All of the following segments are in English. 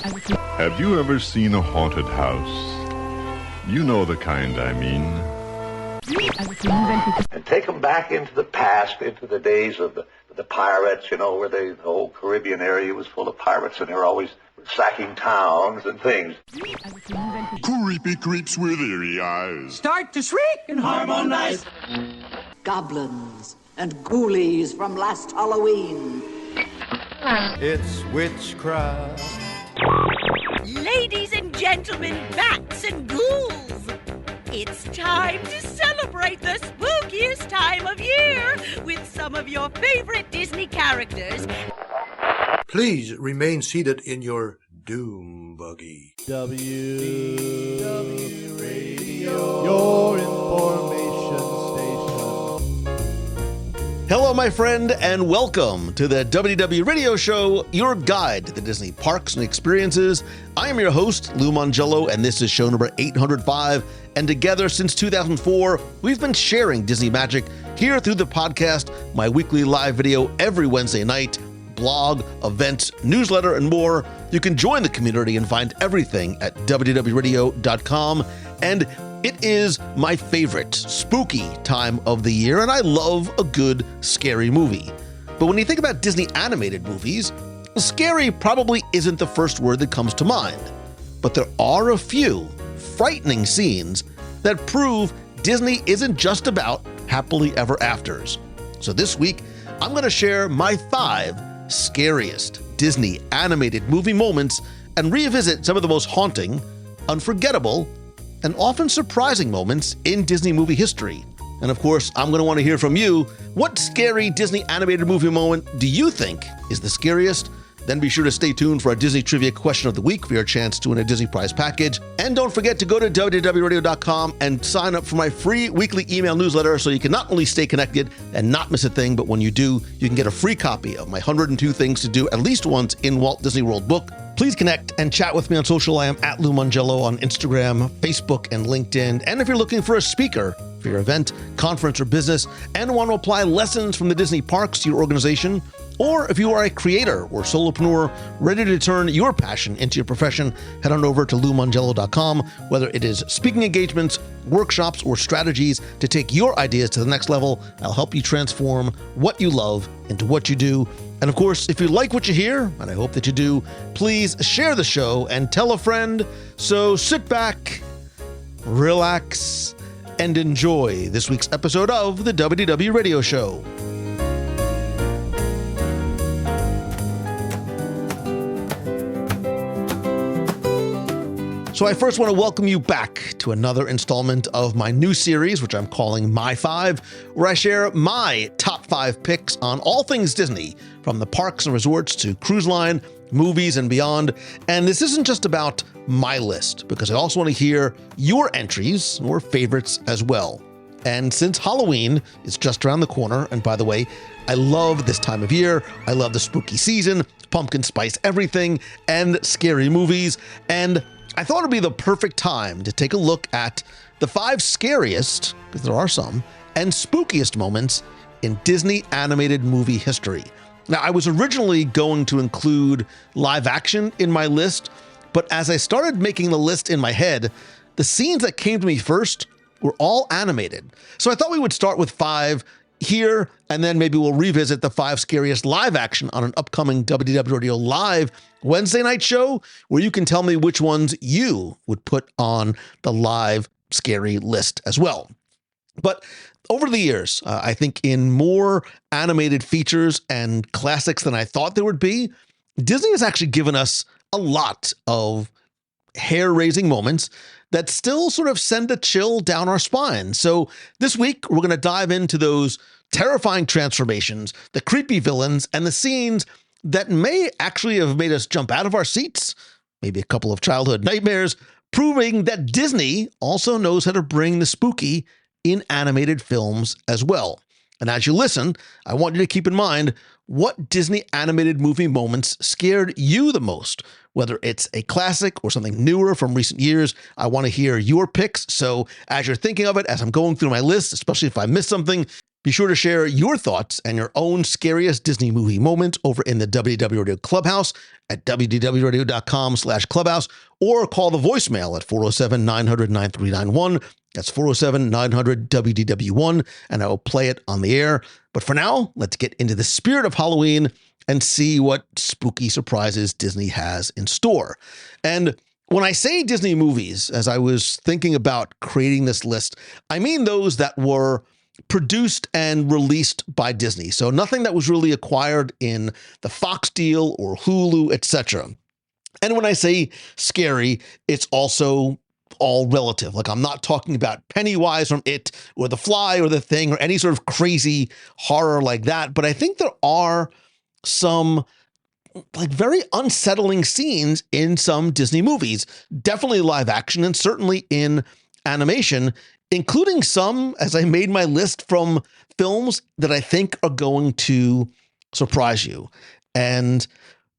Have you ever seen a haunted house? You know the kind I mean. And take them back into the past, into the days of the pirates, you know, where the whole Caribbean area was full of pirates, and they were always sacking towns and things. Creepy creeps with eerie eyes. Start to shriek and harmonize. Goblins and ghoulies from last Halloween. It's witchcraft. Ladies and gentlemen, bats and ghouls, it's time to celebrate the spookiest time of year with some of your favorite Disney characters. Please remain seated in your doom buggy. WDW Radio, your information station. Hello, my friend, and welcome to the WDW Radio Show, your guide to the Disney parks and experiences. I am your host, Lou Mongello, and this is show number 805. And together since 2004, we've been sharing Disney magic here through the podcast, my weekly live video every Wednesday night, blog, events, newsletter, and more. You can join the community and find everything at WDWRadio.com. And it is my favorite spooky time of the year, and I love a good scary movie. But when you think about Disney animated movies, scary probably isn't the first word that comes to mind. But there are a few frightening scenes that prove Disney isn't just about happily ever afters. So this week, I'm going to share my 5 scariest Disney animated movie moments and revisit some of the most haunting, unforgettable, and often surprising moments in Disney movie history. And of course, I'm going to want to hear from you. What scary Disney animated movie moment do you think is the scariest? Then be sure to stay tuned for our Disney Trivia Question of the Week for your chance to win a Disney Prize package. And don't forget to go to WDWRadio.com and sign up for my free weekly email newsletter so you can not only stay connected and not miss a thing, but when you do, you can get a free copy of my 102 Things to Do at least once in Walt Disney World book. Please connect and chat with me on social. I am at Lou Mongello on Instagram, Facebook, and LinkedIn. And if you're looking for a speaker for your event, conference, or business, and want to apply lessons from the Disney parks to your organization, or if you are a creator or solopreneur ready to turn your passion into your profession, head on over to LouMongello.com. Whether it is speaking engagements, workshops, or strategies to take your ideas to the next level, I'll help you transform what you love into what you do. And of course, if you like what you hear, and I hope that you do, please share the show and tell a friend. So sit back, relax, and enjoy this week's episode of the WDW Radio Show. So I first want to welcome you back to another installment of my new series, which I'm calling My 5, where I share my top 5 picks on all things Disney, from the parks and resorts to cruise line, movies, and beyond. And this isn't just about my list, because I also want to hear your entries or favorites as well. And since Halloween is just around the corner, and by the way, I love this time of year, I love the spooky season, pumpkin spice everything, and scary movies, and I thought it'd be the perfect time to take a look at the 5 scariest, because there are some, and spookiest moments in Disney animated movie history. Now, I was originally going to include live action in my list, but as I started making the list in my head, the scenes that came to me first were all animated. So I thought we would start with 5 here, and then maybe we'll revisit the 5 scariest live action on an upcoming WDW Radio Live Wednesday night show, where you can tell me which ones you would put on the live scary list as well. But over the years, I think in more animated features and classics than I thought there would be, Disney has actually given us a lot of hair-raising moments that still sort of send a chill down our spine. So this week, we're going to dive into those terrifying transformations, the creepy villains, and the scenes that may actually have made us jump out of our seats, maybe a couple of childhood nightmares, proving that Disney also knows how to bring the spooky in animated films as well. And as you listen, I want you to keep in mind what Disney animated movie moments scared you the most. Whether it's a classic or something newer from recent years, I want to hear your picks. So as you're thinking of it, as I'm going through my list, especially if I miss something, Be sure to share your thoughts and your own scariest Disney movie moment over in the WDW Radio Clubhouse at wdwradio.com/clubhouse, or call the voicemail at 407-900-9391. That's 407-900-WDW1, and I will play it on the air. But for now, let's get into the spirit of Halloween and see what spooky surprises Disney has in store. And when I say Disney movies, as I was thinking about creating this list, I mean those that were produced and released by Disney. So nothing that was really acquired in the Fox deal or Hulu, etc. And when I say scary, it's also all relative. Like, I'm not talking about Pennywise from It or The Fly or The Thing or any sort of crazy horror like that. But I think there are some like very unsettling scenes in some Disney movies, definitely live action and certainly in animation, including some, as I made my list, from films that I think are going to surprise you. And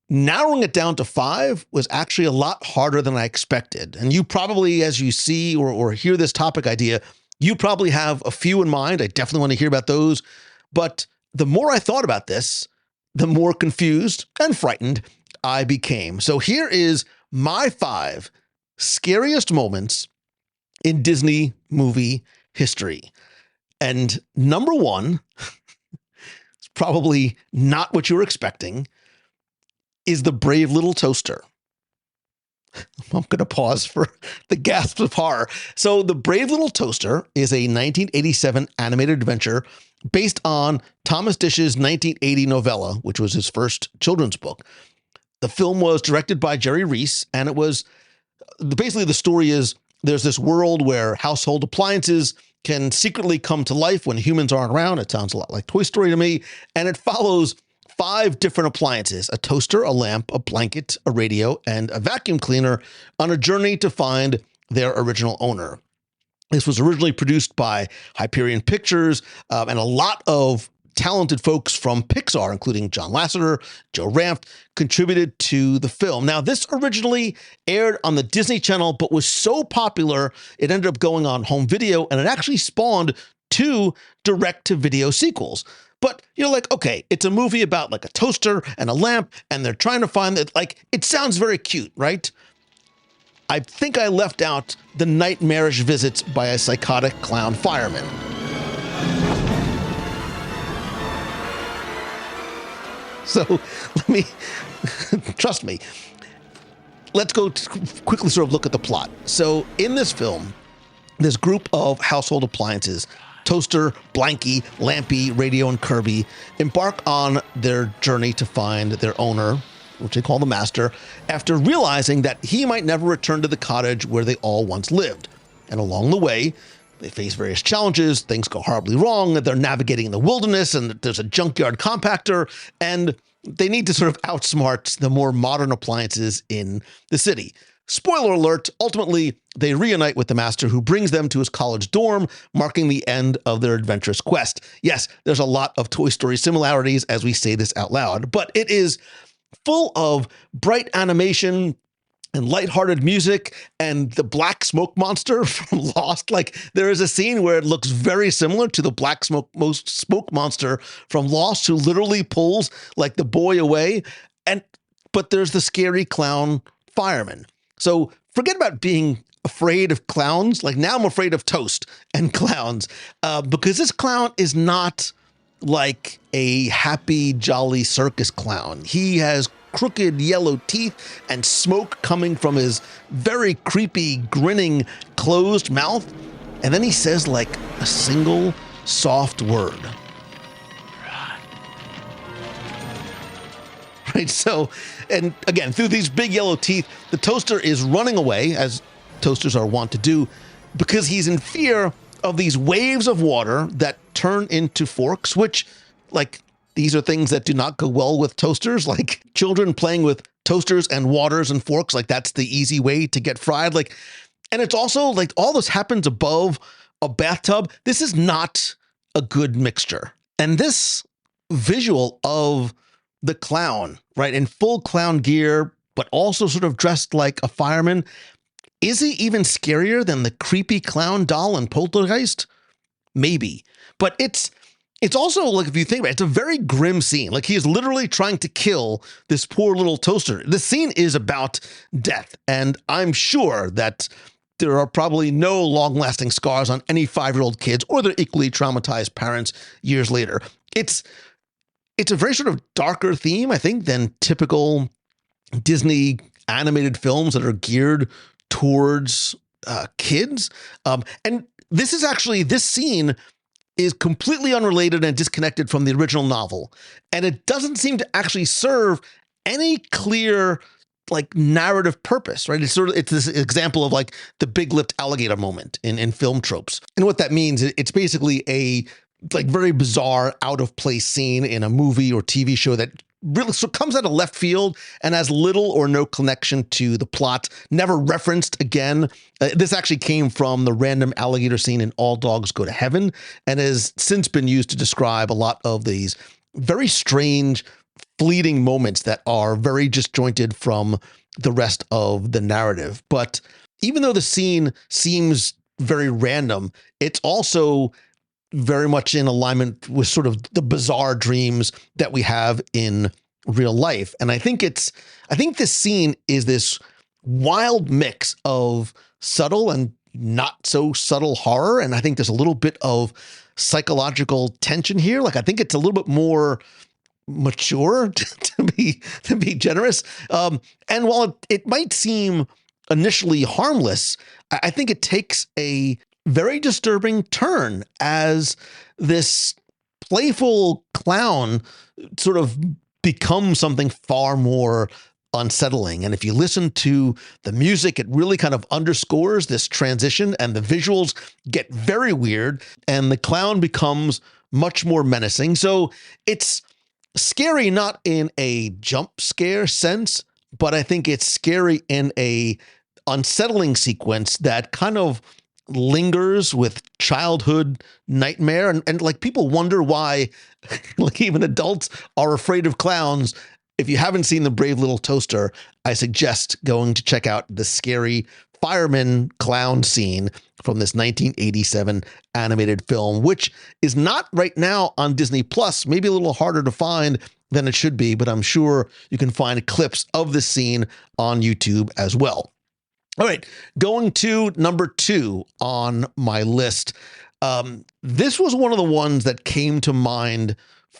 narrowing it down to 5 was actually a lot harder than I expected. And you probably, as you see or hear this topic idea, you probably have a few in mind. I definitely want to hear about those. But the more I thought about this, the more confused and frightened I became. So here is my 5 scariest moments in Disney movie history. And number 1, it's probably not what you were expecting, is the brave little toaster. I'm going to pause for the gasps of horror. So the brave little toaster is a 1987 animated adventure based on Thomas Dish's 1980 novella, which was his first children's book. The film was directed by Jerry Reese, and it was basically, the story is there's this world where household appliances can secretly come to life when humans aren't around. It sounds a lot like Toy Story to me. And it follows 5 different appliances: a toaster, a lamp, a blanket, a radio, and a vacuum cleaner, on a journey to find their original owner. This was originally produced by Hyperion Pictures, and a lot of talented folks from Pixar, including John Lasseter, Joe Ranft, contributed to the film. Now, this originally aired on the Disney Channel, but was so popular, it ended up going on home video, and it actually spawned 2 direct-to-video sequels. But you're like, okay, it's a movie about like a toaster and a lamp, and they're trying to find it. Like, it sounds very cute, right? I think I left out the nightmarish visits by a psychotic clown fireman. So let me, trust me, let's go quickly sort of look at the plot. So in this film, this group of household appliances, Toaster, Blanky, Lampy, Radio, and Kirby, embark on their journey to find their owner, which they call the Master, after realizing that he might never return to the cottage where they all once lived. And along the way, they face various challenges, things go horribly wrong, they're navigating in the wilderness, and there's a junkyard compactor, and they need to sort of outsmart the more modern appliances in the city. Spoiler alert, ultimately, they reunite with the Master, who brings them to his college dorm, marking the end of their adventurous quest. Yes, there's a lot of Toy Story similarities as we say this out loud, but it is full of bright animation and lighthearted music and the black smoke monster from Lost. Like, there is a scene where it looks very similar to the black smoke monster from Lost, who literally pulls like the boy away. But there's the scary clown fireman. So forget about being afraid of clowns. Like, now I'm afraid of toast and clowns, because this clown is not like a happy, jolly circus clown. He has crooked yellow teeth and smoke coming from his very creepy, grinning, closed mouth. And then he says like a single soft word. Right? So, and again, through these big yellow teeth, the toaster is running away, as toasters are wont to do, because he's in fear of these waves of water that turn into forks, which, like, these are things that do not go well with toasters, like children playing with toasters and waters and forks. Like, that's the easy way to get fried. Like, and it's also like all this happens above a bathtub. This is not a good mixture. And this visual of the clown, right, in full clown gear, but also sort of dressed like a fireman, is he even scarier than the creepy clown doll in Poltergeist? Maybe. But it's it's also, like, if you think about it, it's a very grim scene. Like, he is literally trying to kill this poor little toaster. The scene is about death, and I'm sure that there are probably no long-lasting scars on any 5-year-old kids or their equally traumatized parents years later. It's a very sort of darker theme, I think, than typical Disney animated films that are geared towards kids. And this scene is completely unrelated and disconnected from the original novel. And it doesn't seem to actually serve any clear, like, narrative purpose, right? It's this example of, like, the big-lipped alligator moment in film tropes. And what that means, it's basically a, like, very bizarre, out-of-place scene in a movie or TV show that really comes out of left field and has little or no connection to the plot, never referenced again. This actually came from the random alligator scene in All Dogs Go to Heaven and has since been used to describe a lot of these very strange, fleeting moments that are very disjointed from the rest of the narrative. But even though the scene seems very random, it's also very much in alignment with sort of the bizarre dreams that we have in real life. And I think this scene is this wild mix of subtle and not so subtle horror. And I think there's a little bit of psychological tension here. Like, I think it's a little bit more mature to be generous. And while it might seem initially harmless, I think it takes a very disturbing turn as this playful clown sort of becomes something far more unsettling. And if you listen to the music, it really kind of underscores this transition, and the visuals get very weird, and the clown becomes much more menacing. So it's scary not in a jump scare sense, but I think it's scary in a unsettling sequence that kind of lingers with childhood nightmare. And like, people wonder why, like, even adults are afraid of clowns. If you haven't seen The Brave Little Toaster, I suggest going to check out the scary fireman clown scene from this 1987 animated film, which is not right now on Disney Plus, maybe a little harder to find than it should be, but I'm sure you can find clips of the scene on YouTube as well. All right, going to number 2 on my list. This was one of the ones that came to mind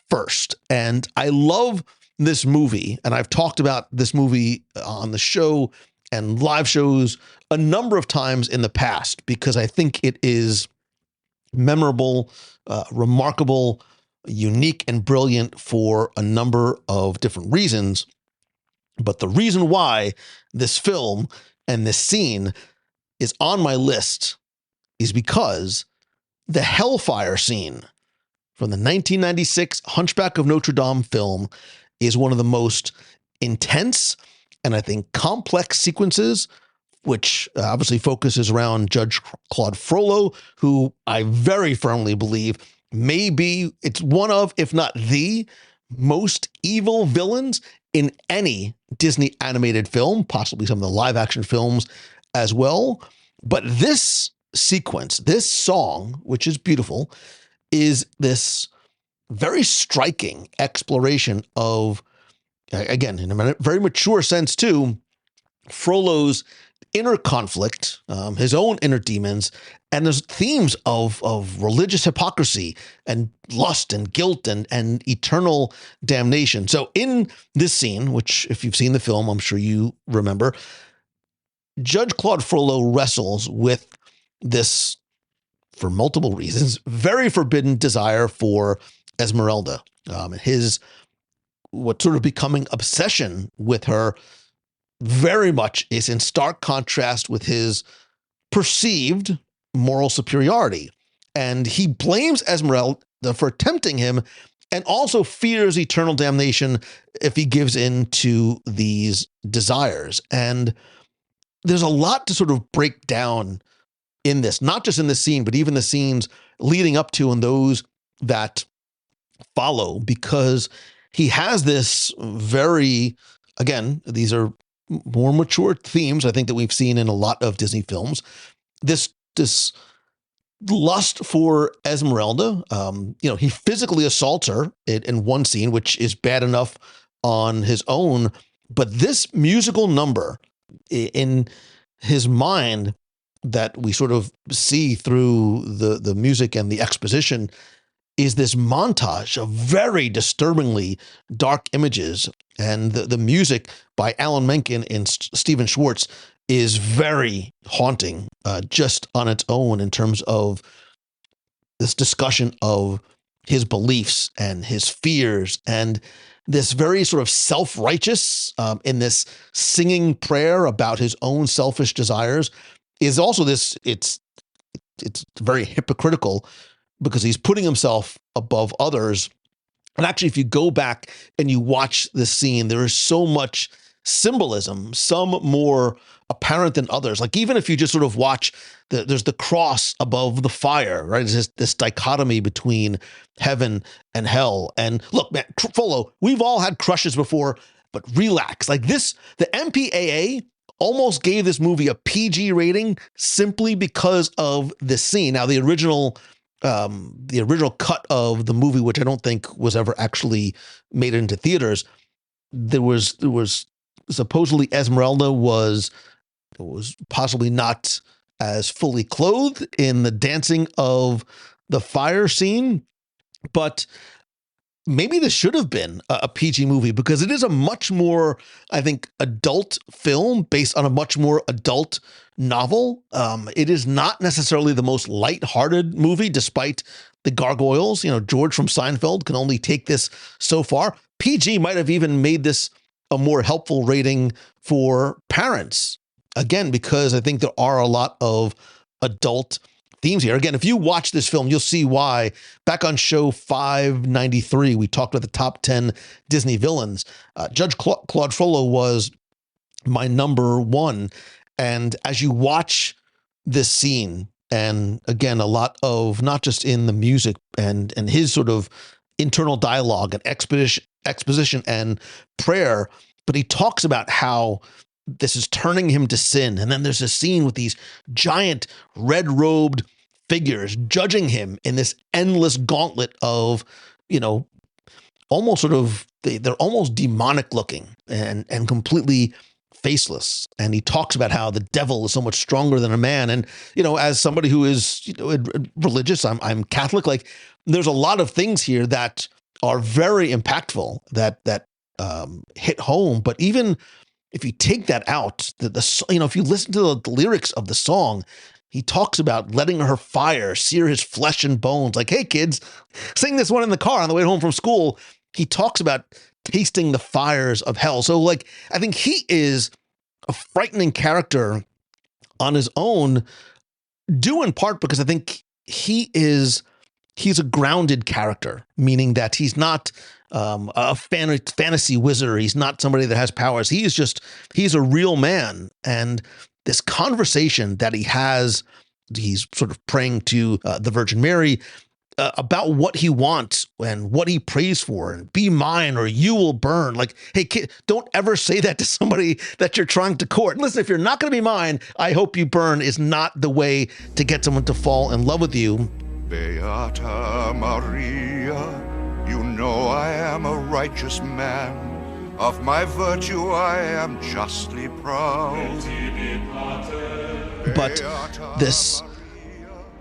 first, and I love this movie, and I've talked about this movie on the show and live shows a number of times in the past because I think it is memorable, remarkable, unique, and brilliant for a number of different reasons. But the reason why this film and this scene is on my list is because the Hellfire scene from the 1996 Hunchback of Notre Dame film is one of the most intense and I think complex sequences, which obviously focuses around Judge Claude Frollo, who I very firmly believe it's one of, if not the most evil villains in any Disney animated film, possibly some of the live action films as well. But this sequence, this song, which is beautiful, is this very striking exploration of, again, in a very mature sense too, Frollo's inner conflict, his own inner demons, and there's themes of religious hypocrisy and lust and guilt and eternal damnation. So in this scene, which if you've seen the film, I'm sure you remember, Judge Claude Frollo wrestles with this, for multiple reasons, very forbidden desire for Esmeralda. His what sort of becoming obsession with her very much is in stark contrast with his perceived moral superiority. And he blames Esmeralda for tempting him and also fears eternal damnation if he gives in to these desires. And there's a lot to sort of break down in this, not just in this scene, but even the scenes leading up to and those that follow, because he has this very, again, these are more mature themes, I think, that we've seen in a lot of Disney films. This lust for Esmeralda. He physically assaults her in one scene, which is bad enough on his own. But this musical number in his mind that we sort of see through the music and the exposition is this montage of very disturbingly dark images. And the music by Alan Menken and Stephen Schwartz is very haunting just on its own in terms of this discussion of his beliefs and his fears, and this very sort of self-righteous in this singing prayer about his own selfish desires is also this, it's very hypocritical because he's putting himself above others. And actually, if you go back and you watch this scene, there is so much symbolism, some more apparent than others. Like even if you just sort of watch, there's the cross above the fire, right? It's this dichotomy between heaven and hell. And look, man, Folo, we've all had crushes before, but relax. Like this, the MPAA almost gave this movie a PG rating simply because of this scene. Now, the original cut of the movie, which I don't think was ever actually made into theaters, there was supposedly Esmeralda was possibly not as fully clothed in the dancing of the fire scene, but maybe this should have been a PG movie because it is a much more, I think, adult film based on a much more adult novel. It is not necessarily the most lighthearted movie, despite the gargoyles. George from Seinfeld can only take this so far. PG might have even made this a more helpful rating for parents. Again, because I think there are a lot of adult themes here. Again, if you watch this film, you'll see why. Back on show 593, we talked about the top 10 Disney villains. Judge Claude Frollo was my number one. And as you watch this scene, and again, a lot of not just in the music and his sort of internal dialogue and exposition and prayer, but he talks about how this is turning him to sin. And then there's a scene with these giant red-robed figures judging him in this endless gauntlet of, almost sort of, they're almost demonic looking and completely faceless. And he talks about how the devil is so much stronger than a man. And, as somebody who is, religious, I'm Catholic, like there's a lot of things here that are very impactful that hit home. But even if you take that out, if you listen to the lyrics of the song, he talks about letting her fire sear his flesh and bones. Like, hey, kids, sing this one in the car on the way home from school. He talks about tasting the fires of hell. So, like, I think he is a frightening character on his own, due in part because I think he's a grounded character, meaning that he's not a fantasy wizard. He's not somebody that has powers. He's a real man. And this conversation that he's sort of praying to the Virgin Mary about what he wants and what he prays for, and be mine or you will burn. Like, hey, kid, don't ever say that to somebody that you're trying to court. Listen, if you're not going to be mine, I hope you burn is not the way to get someone to fall in love with you. Beata Maria, you know I am a righteous man. Of my virtue I am justly proud. But this,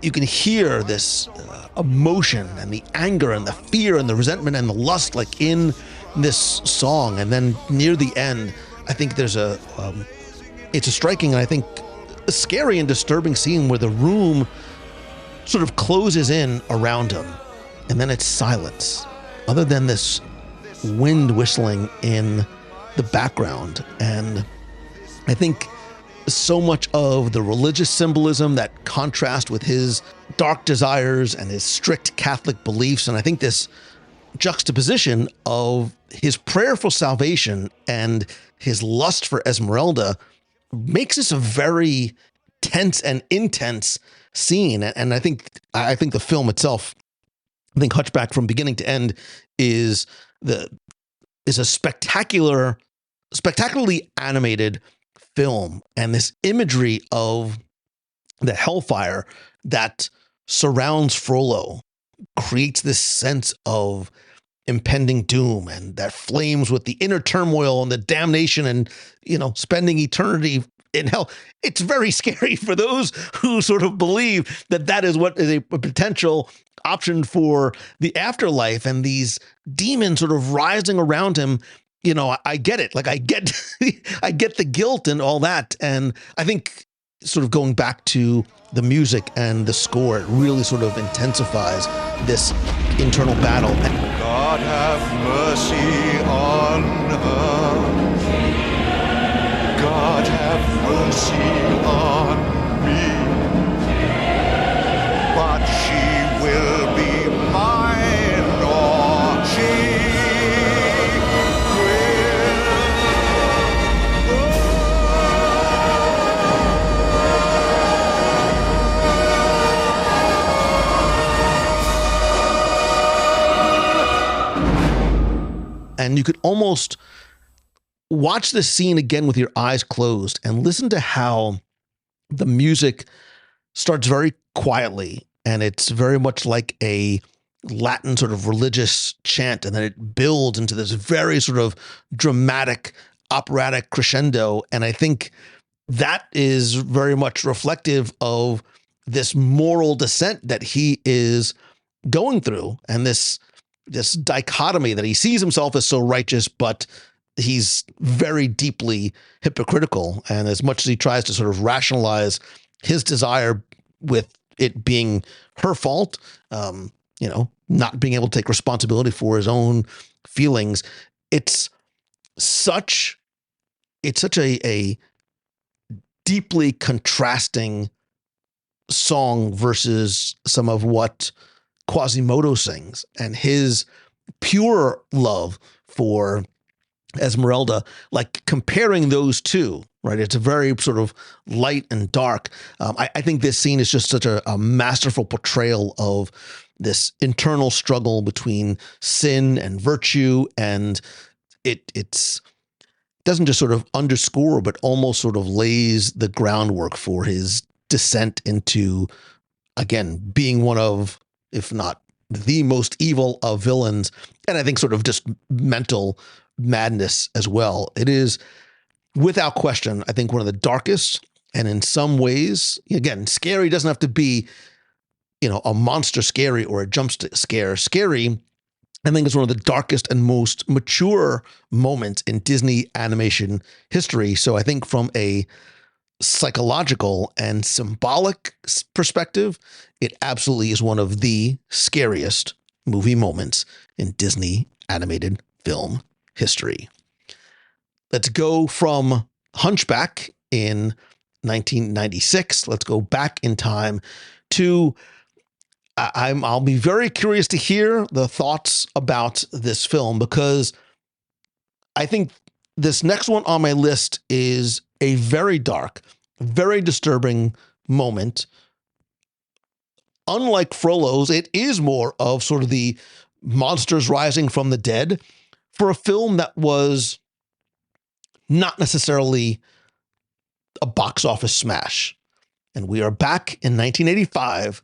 you can hear this emotion and the anger and the fear and the resentment and the lust, like in this song. And then near the end, I think there's it's a striking and I think a scary and disturbing scene where the room sort of closes in around him, and then it's silence, other than this wind whistling in the background. And I think so much of the religious symbolism that contrast with his dark desires and his strict Catholic beliefs, and I think this juxtaposition of his prayer for salvation and his lust for Esmeralda makes this a very tense and intense scene. And I think the film itself, I think Hunchback from beginning to end is a spectacularly animated film, and this imagery of the hellfire that surrounds Frollo creates this sense of impending doom, and that flames with the inner turmoil and the damnation and, spending eternity in hell. It's very scary for those who sort of believe that that is what is a potential option for the afterlife, and these demons sort of rising around him. I get it. Like I get the guilt and all that. And I think sort of going back to the music and the score, it really sort of intensifies this internal battle. God have mercy on her. God have mercy on me. But she will be mine, or she and you could almost watch this scene again with your eyes closed and listen to how the music starts very quietly, and it's very much like a Latin sort of religious chant, and then it builds into this very sort of dramatic operatic crescendo. And I think that is very much reflective of this moral descent that he is going through, and this dichotomy that he sees himself as so righteous, but he's very deeply hypocritical. And as much as he tries to sort of rationalize his desire with it being her fault, not being able to take responsibility for his own feelings, it's such a deeply contrasting song versus some of what Quasimodo sings, and his pure love for Esmeralda, like comparing those two, right? It's a very sort of light and dark. I think this scene is just such a masterful portrayal of this internal struggle between sin and virtue, and it's doesn't just sort of underscore, but almost sort of lays the groundwork for his descent into, again, being one of, if not the most evil of villains, and I think sort of just mental madness as well. It is, without question, I think one of the darkest, and in some ways, again, scary doesn't have to be, a monster scary or a jump scare scary. I think it's one of the darkest and most mature moments in Disney animation history. So I think from a psychological and symbolic perspective, it absolutely is one of the scariest movie moments in Disney animated film history. Let's go from Hunchback in 1996. Let's go back in time to, I'll be very curious to hear the thoughts about this film, because I think this next one on my list is a very dark, very disturbing moment. Unlike Frollo's, it is more of sort of the monsters rising from the dead for a film that was not necessarily a box office smash. And we are back in 1985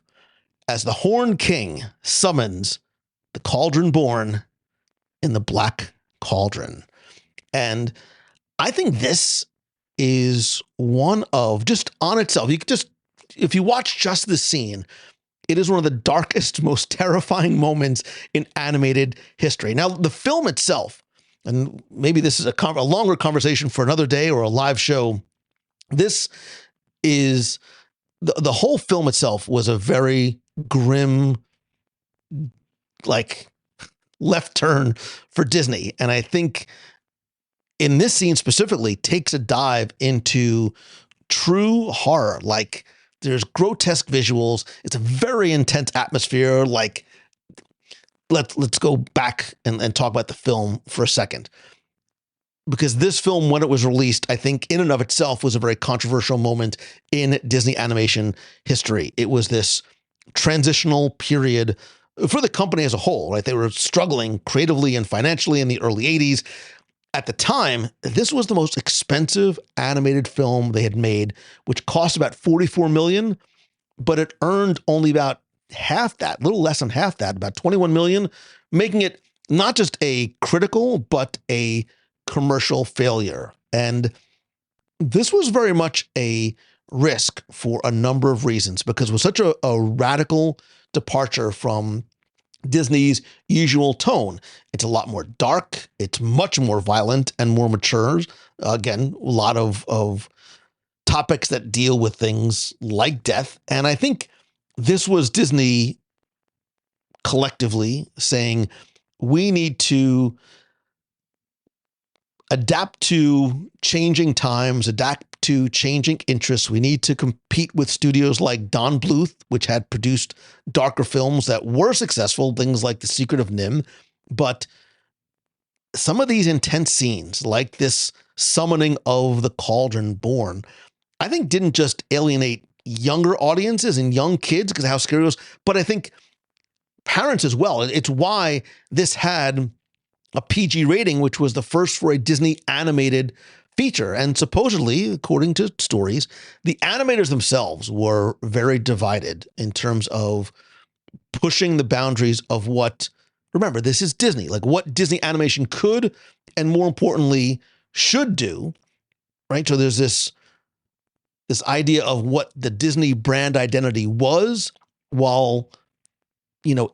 as the Horned King summons the Cauldron Born in the Black Cauldron. And I think this is one of, just on itself, you could just, if you watch just the scene, it is one of the darkest, most terrifying moments in animated history. Now, the film itself, and maybe this is a longer conversation for another day or a live show, this is, the whole film itself was a very grim, like, left turn for Disney. And I think in this scene specifically takes a dive into true horror. Like, there's grotesque visuals. It's a very intense atmosphere. Like, let's go back and talk about the film for a second. Because this film, when it was released, I think in and of itself was a very controversial moment in Disney animation history. It was this transitional period for the company as a whole, right? They were struggling creatively and financially in the early 80s. At the time, this was the most expensive animated film they had made, which cost about $44 million, but it earned only about half that, a little less than half that, about 21 million, making it not just a critical, but a commercial failure. And this was very much a risk for a number of reasons, because it was such a radical departure from Disney's usual tone. It's a lot more dark. It's much more violent and more mature. Again, a lot of topics that deal with things like death. And I think this was Disney collectively saying, we need to adapt to changing times, adapt to changing interests. We need to compete with studios like Don Bluth, which had produced darker films that were successful, things like The Secret of Nim. But some of these intense scenes, like this summoning of the Cauldron Born, I think didn't just alienate younger audiences and young kids because of how scary it was, but I think parents as well. It's why this had a PG rating, which was the first for a Disney animated feature. And supposedly, according to stories, the animators themselves were very divided in terms of pushing the boundaries of what, remember, this is Disney, like what Disney animation could and more importantly should do, right? So there's this idea of what the Disney brand identity was, while,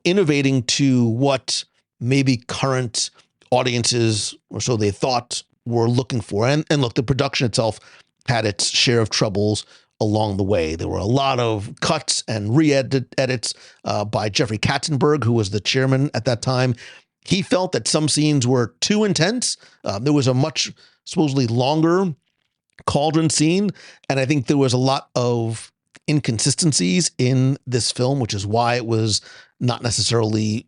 innovating to what maybe current audiences, or so they thought, were looking for. And look, the production itself had its share of troubles along the way. There were a lot of cuts and re-edits by Jeffrey Katzenberg, who was the chairman at that time. He felt that some scenes were too intense. There was a much supposedly longer cauldron scene, and I think there was a lot of inconsistencies in this film, which is why it was not necessarily,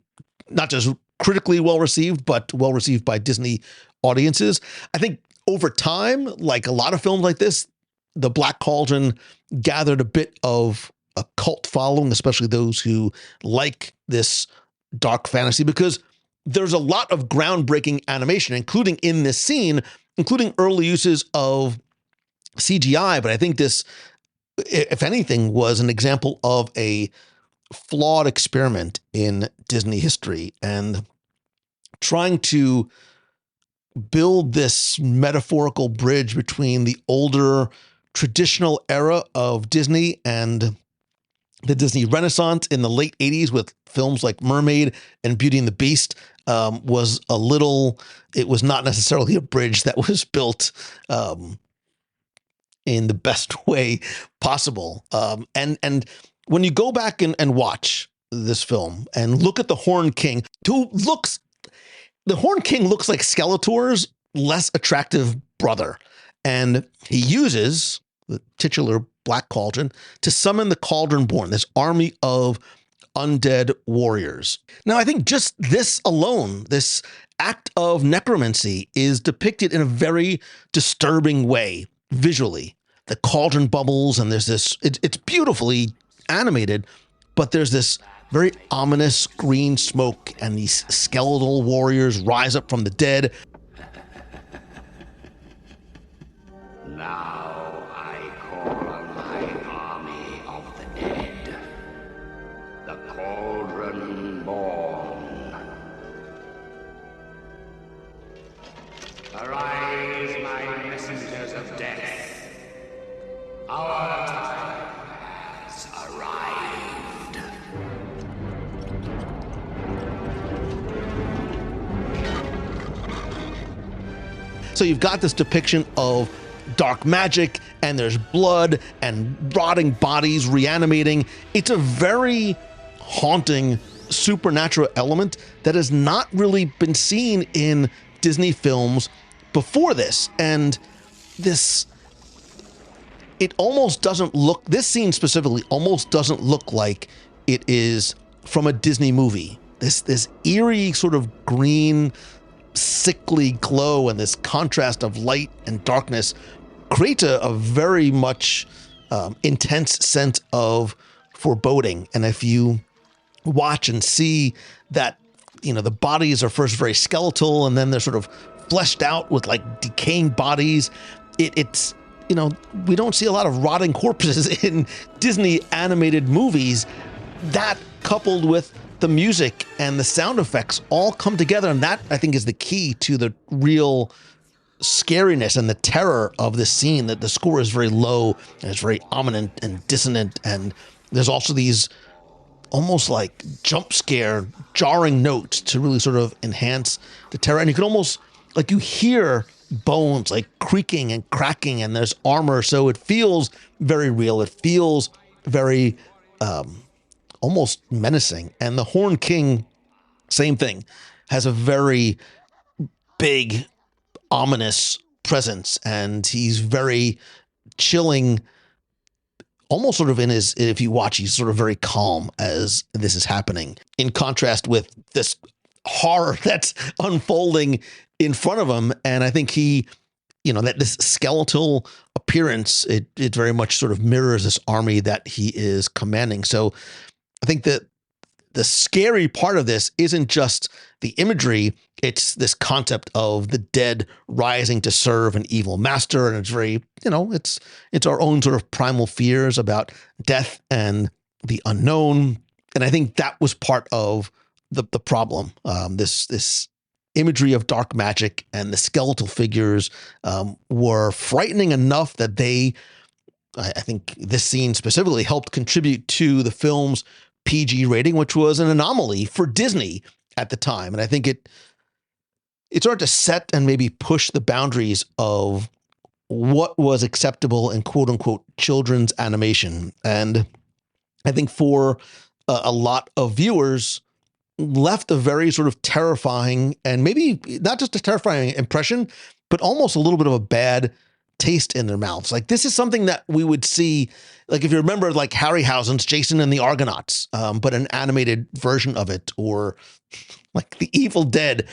not just critically well received, but well received by Disney audiences. I think over time, like a lot of films like this, The Black Cauldron gathered a bit of a cult following, especially those who like this dark fantasy, because there's a lot of groundbreaking animation, including in this scene, including early uses of CGI. But I think this, if anything, was an example of a flawed experiment in Disney history, and trying to build this metaphorical bridge between the older traditional era of Disney and the Disney Renaissance in the late 80s with films like Mermaid and Beauty and the Beast was not necessarily a bridge that was built in the best way possible. And when you go back and watch this film and look at the Horned King, the Horned King looks like Skeletor's less attractive brother. And he uses the titular Black Cauldron to summon the Cauldron Born, this army of undead warriors. Now, I think just this alone, this act of necromancy, is depicted in a very disturbing way visually. The cauldron bubbles, and there's this, it's beautifully animated, but there's this very ominous green smoke, and these skeletal warriors rise up from the dead. Now I call on my army of the dead, the Cauldron Born. Arise, my messengers of death. Our time has arrived. So you've got this depiction of dark magic, and there's blood and rotting bodies reanimating. It's a very haunting supernatural element that has not really been seen in Disney films before this. And this scene specifically almost doesn't look like it is from a Disney movie. This eerie sort of green, sickly glow and this contrast of light and darkness creates a very much intense sense of foreboding. And if you watch and see that, the bodies are first very skeletal and then they're sort of fleshed out with like decaying bodies, it's we don't see a lot of rotting corpses in Disney animated movies. That coupled with the music and the sound effects all come together. And that, I think, is the key to the real scariness and the terror of this scene. That the score is very low and it's very ominous and dissonant. And there's also these almost like jump scare, jarring notes to really sort of enhance the terror. And you can almost, like, you hear bones like creaking and cracking, and there's armor. So it feels very real. It feels very almost menacing. And the Horn King, same thing, has a very big, ominous presence, and he's very chilling, almost sort of in his, if you watch, he's sort of very calm as this is happening, in contrast with this horror that's unfolding in front of him. And I think he, that this skeletal appearance, it very much sort of mirrors this army that he is commanding. So I think that the scary part of this isn't just the imagery, it's this concept of the dead rising to serve an evil master. And it's very, it's our own sort of primal fears about death and the unknown. And I think that was part of the problem. This imagery of dark magic and the skeletal figures were frightening enough that I think this scene specifically helped contribute to the film's PG rating, which was an anomaly for Disney at the time. And I think it started to set and maybe push the boundaries of what was acceptable in quote unquote children's animation. And I think for a lot of viewers, left a very sort of terrifying, and maybe not just a terrifying impression, but almost a little bit of a bad taste in their mouths. Like, this is something that we would see, like, if you remember, like Harryhausen's Jason and the Argonauts, but an animated version of it, or like The Evil Dead.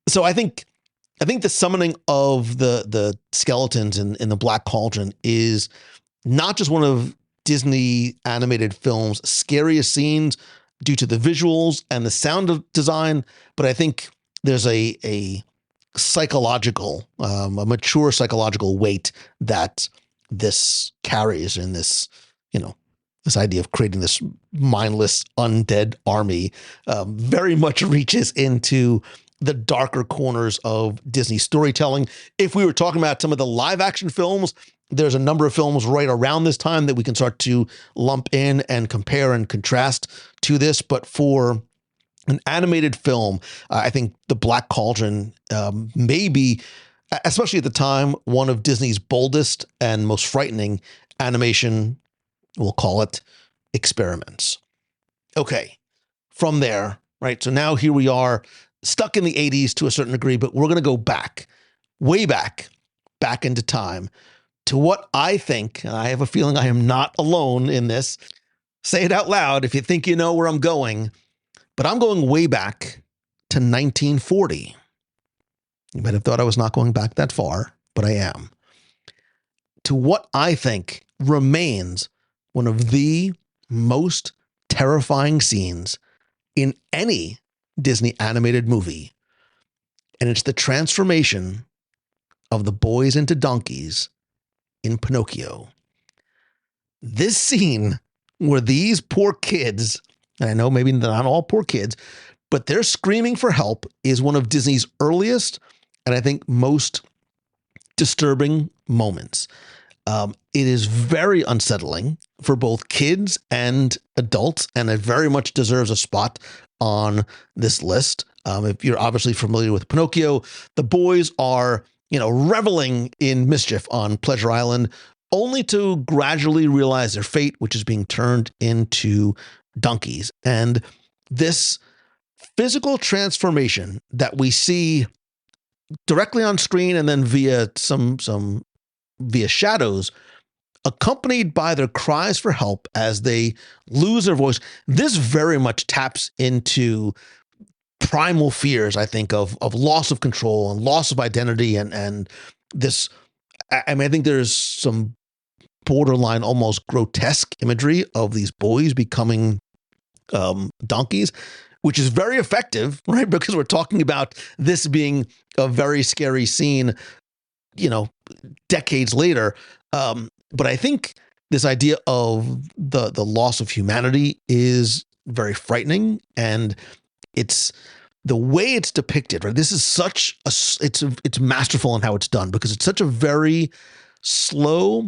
So I think the summoning of the skeletons in the Black Cauldron is not just one of Disney animated film's scariest scenes due to the visuals and the sound design, but I think there's a psychological, a mature psychological weight that this carries in this, this idea of creating this mindless undead army very much reaches into the darker corners of Disney storytelling. If we were talking about some of the live action films, there's a number of films right around this time that we can start to lump in and compare and contrast to this. But for an animated film, I think The Black Cauldron may be, especially at the time, one of Disney's boldest and most frightening animation, we'll call it, experiments. Okay, from there, right? So now here we are, stuck in the 80s to a certain degree, but we're going to go back, way back into time, to what I think, and I have a feeling I am not alone in this, say it out loud if you think you know where I'm going, but I'm going way back to 1940. You might have thought I was not going back that far, but I am. To what I think remains one of the most terrifying scenes in any Disney animated movie, and it's the transformation of the boys into donkeys in Pinocchio. This scene where these poor kids, and I know maybe not all poor kids, but they're screaming for help, is one of Disney's earliest and I think most disturbing moments. It is very unsettling for both kids and adults, and it very much deserves a spot on this list. If you're obviously familiar with Pinocchio, the boys are, reveling in mischief on Pleasure Island, only to gradually realize their fate, which is being turned into donkeys. And this physical transformation that we see directly on screen and then via via shadows, accompanied by their cries for help as they lose their voice, this very much taps into primal fears, I think, of loss of control and loss of identity, and this, I think there's some borderline almost grotesque imagery of these boys becoming donkeys, which is very effective, right? Because we're talking about this being a very scary scene, decades later. But I think this idea of the loss of humanity is very frightening, and it's the way it's depicted, right? This is such a, it's masterful in how it's done because it's such a very slow,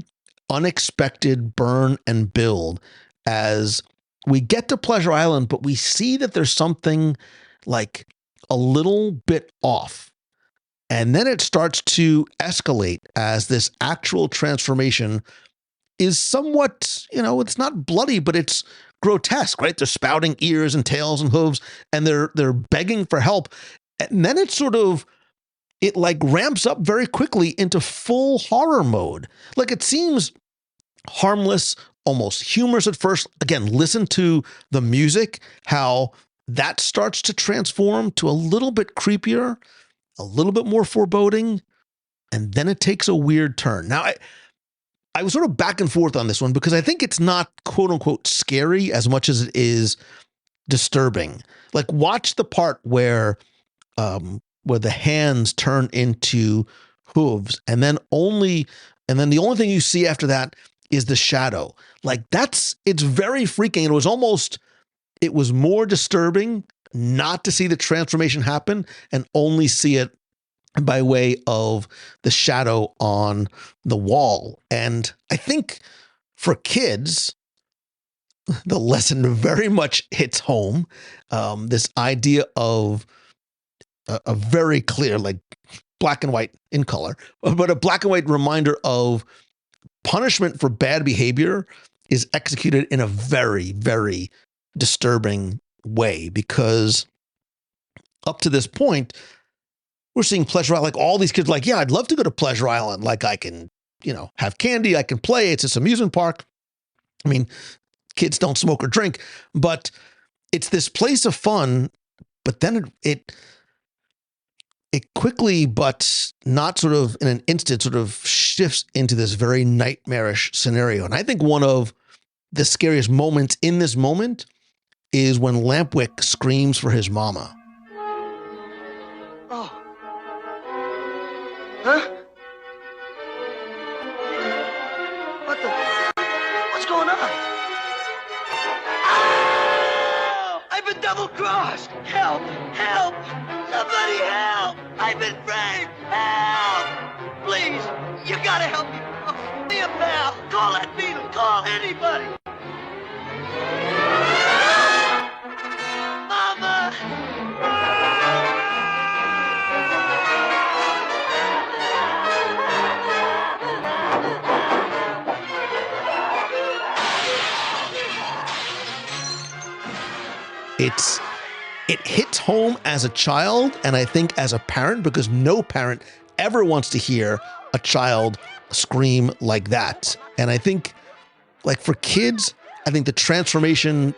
unexpected burn and build as we get to Pleasure Island, but we see that there's something like a little bit off. And then it starts to escalate as this actual transformation is somewhat, it's not bloody, but it's grotesque, right? They're spouting ears and tails and hooves, and they're begging for help. And then it like ramps up very quickly into full horror mode. Like it seems harmless, almost humorous at first. Again, listen to the music, how that starts to transform to a little bit creepier, a little bit more foreboding, and then it takes a weird turn. Now, I was sort of back and forth on this one because I think it's not quote unquote scary as much as it is disturbing. Like watch the part where the hands turn into hooves and then the only thing you see after that is the shadow. Like it's very freaking. It was more disturbing not to see the transformation happen and only see it by way of the shadow on the wall. And I think for kids, the lesson very much hits home. This idea of a very clear, like black and white in color, but a black and white reminder of punishment for bad behavior is executed in a very, very disturbing way, because up to this point, we're seeing Pleasure Island, like all these kids like, yeah, I'd love to go to Pleasure Island. Like I can, have candy, I can play. It's this amusement park. I mean, kids don't smoke or drink, but it's this place of fun. But then it quickly, but not sort of in an instant, sort of shifts into this very nightmarish scenario. And I think one of the scariest moments in this moment is when Lampwick screams for his mama. Oh. Huh? What's going on? Oh! I've been double-crossed! Help! Help! Somebody help! I've been framed! Help! Please, you gotta help me! Oh, be a pal! Call that beetle! Call anybody! Mama! It hits home as a child, and I think as a parent, because no parent ever wants to hear a child scream like that. And I think, like for kids, I think the transformation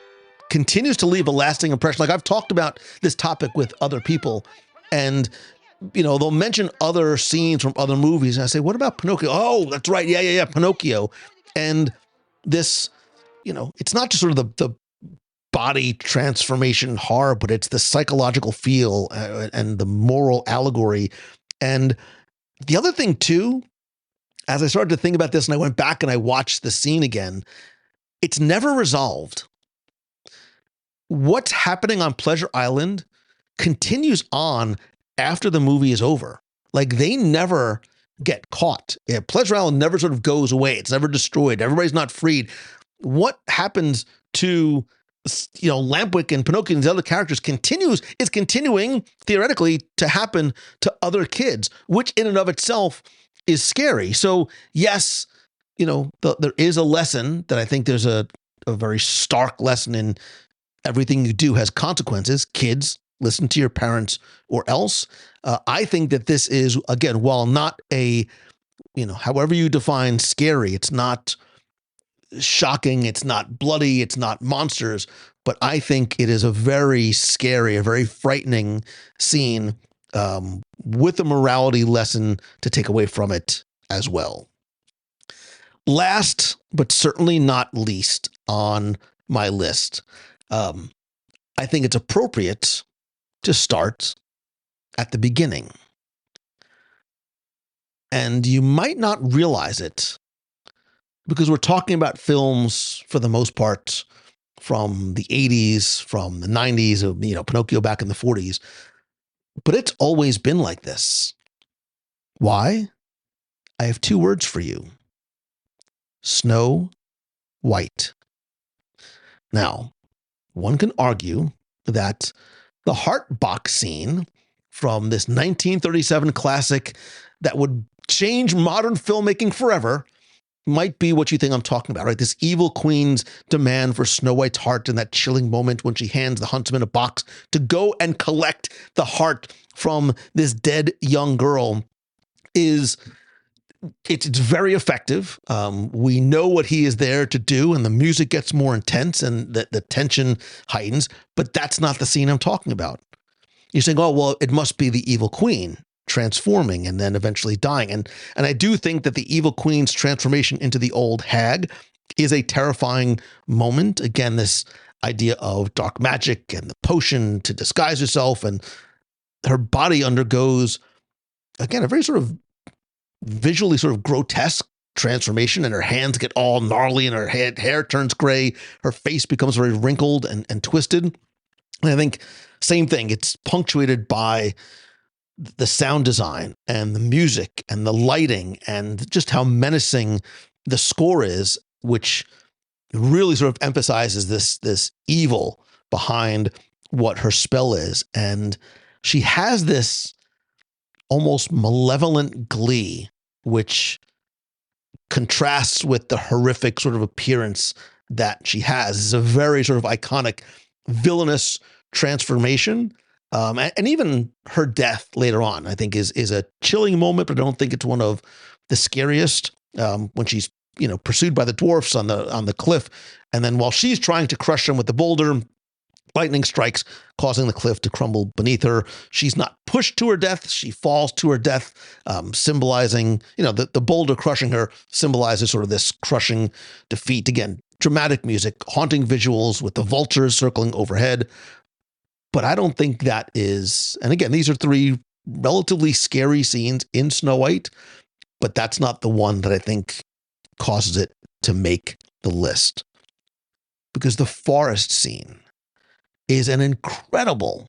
continues to leave a lasting impression. Like I've talked about this topic with other people, and they'll mention other scenes from other movies, and I say, what about Pinocchio? Oh, that's right. Yeah, Pinocchio. And this, it's not just sort of the body transformation horror, but it's the psychological feel and the moral allegory. And the other thing too, as I started to think about this and I went back and I watched the scene again, it's never resolved. What's happening on Pleasure Island continues on after the movie is over. Like they never get caught. Yeah, Pleasure Island never sort of goes away. It's never destroyed. Everybody's not freed. What happens to Lampwick and Pinocchio and the other characters is continuing theoretically to happen to other kids, which in and of itself is scary. So yes, there is a lesson that I think there's a very stark lesson in everything you do has consequences. Kids, listen to your parents or else. I think that this is, again, while not however you define scary, it's not shocking, it's not bloody, it's not monsters, but I think it is a very scary, a very frightening scene with a morality lesson to take away from it as well. Last, but certainly not least on my list, I think it's appropriate to start at the beginning. And you might not realize it, because we're talking about films, for the most part, from the 80s, from the 90s, Pinocchio back in the 40s. But it's always been like this. Why? I have 2 words for you. Snow White. Now, one can argue that the heart box scene from this 1937 classic that would change modern filmmaking forever might be what you think I'm talking about, right? This evil queen's demand for Snow White's heart in that chilling moment when she hands the huntsman a box to go and collect the heart from this dead young girl it's very effective. We know what he is there to do, and the music gets more intense and the tension heightens, but that's not the scene I'm talking about. You're saying, oh, well, it must be the evil queen transforming and then eventually dying. And I do think that the evil queen's transformation into the old hag is a terrifying moment. Again, this idea of dark magic and the potion to disguise herself, and her body undergoes, again, a very sort of visually sort of grotesque transformation, and her hands get all gnarly and her hair turns gray. Her face becomes very wrinkled and twisted. And I think same thing. It's punctuated by the sound design and the music and the lighting and just how menacing the score is, which really sort of emphasizes this evil behind what her spell is. And she has this almost malevolent glee, which contrasts with the horrific sort of appearance that she has. It's a very sort of iconic villainous transformation. And even her death later on, I think, is a chilling moment, but I don't think it's one of the scariest. When she's pursued by the dwarfs on the cliff, and then while she's trying to crush them with the boulder, lightning strikes, causing the cliff to crumble beneath her. She's not pushed to her death; she falls to her death, symbolizing the boulder crushing her symbolizes sort of this crushing defeat. Again, dramatic music, haunting visuals with the vultures circling overhead. But I don't think that is, and again, these are 3 relatively scary scenes in Snow White, but that's not the one that I think causes it to make the list. Because the forest scene is an incredible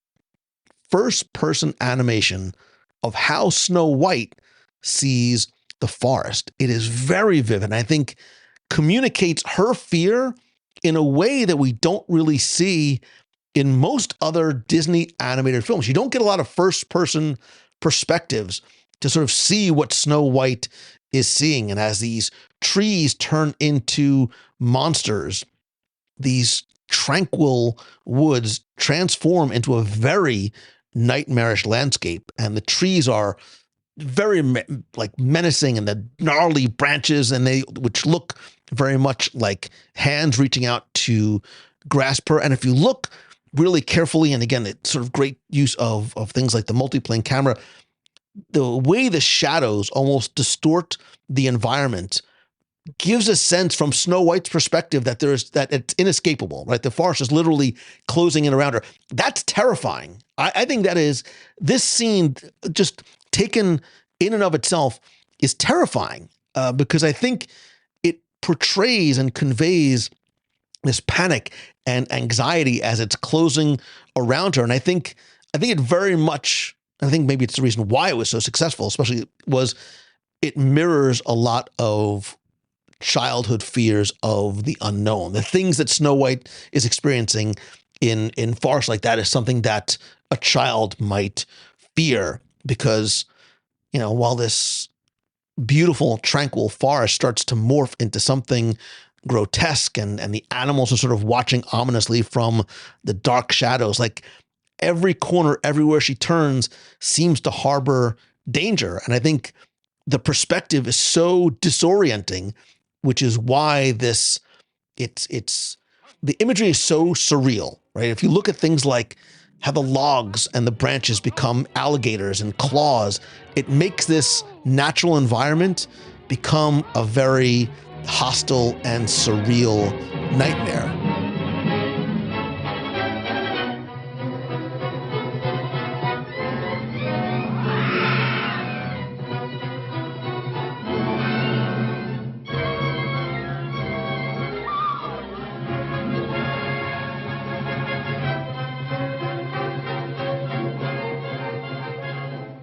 first-person animation of how Snow White sees the forest. It is very vivid. I think communicates her fear in a way that we don't really see in most other Disney animated films. You don't get a lot of first-person perspectives to sort of see what Snow White is seeing. And as these trees turn into monsters, these tranquil woods transform into a very nightmarish landscape. And the trees are very menacing, and the gnarly branches, and which look very much like hands reaching out to grasp her. And if you look really carefully, and again, it's sort of great use of things like the multiplane camera, the way the shadows almost distort the environment gives a sense from Snow White's perspective that it's inescapable, right? The forest is literally closing in around her. That's terrifying. I think that is, this scene just taken in and of itself is terrifying, because I think it portrays and conveys this panic and anxiety as it's closing around her. And I think it very much, I think maybe it's the reason why it was so successful, especially, was it mirrors a lot of childhood fears of the unknown. The things that Snow White is experiencing in forests like that is something that a child might fear, because, while this beautiful, tranquil forest starts to morph into something grotesque, and the animals are sort of watching ominously from the dark shadows, like every corner, everywhere she turns seems to harbor danger. And I think the perspective is so disorienting, which is why it's the imagery is so surreal, right? If you look at things like how the logs and the branches become alligators and claws, it makes this natural environment become a very hostile and surreal nightmare.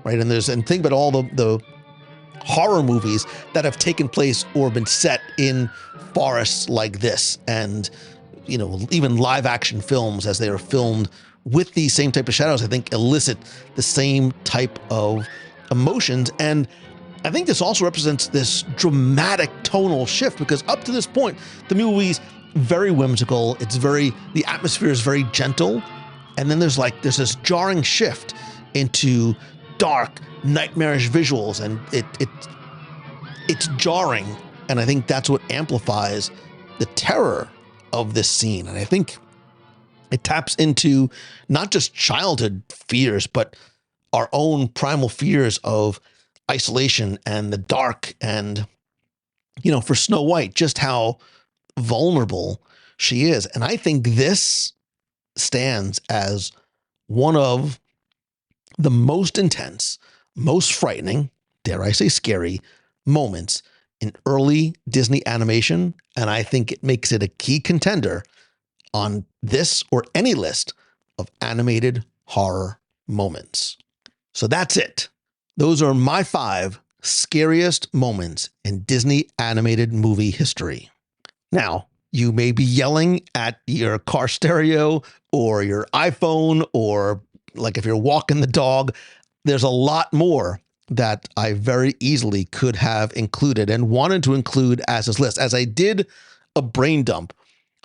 right? And think about all the horror movies that have taken place or been set in forests like this, and even live action films as they are filmed with these same type of shadows, I think elicit the same type of emotions. And I think this also represents this dramatic tonal shift, because up to this point, the movie's very whimsical. The atmosphere is very gentle. And then there's this jarring shift into dark, nightmarish visuals, and it's jarring. And I think that's what amplifies the terror of this scene. And I think it taps into not just childhood fears, but our own primal fears of isolation and the dark. And, for Snow White, just how vulnerable she is. And I think this stands as one of the most intense, most frightening, dare I say scary, moments in early Disney animation. And I think it makes it a key contender on this or any list of animated horror moments. So that's it. Those are my 5 scariest moments in Disney animated movie history. Now, you may be yelling at your car stereo or your iPhone, or like if you're walking the dog. There's a lot more that I very easily could have included and wanted to include as this list. As I did a brain dump,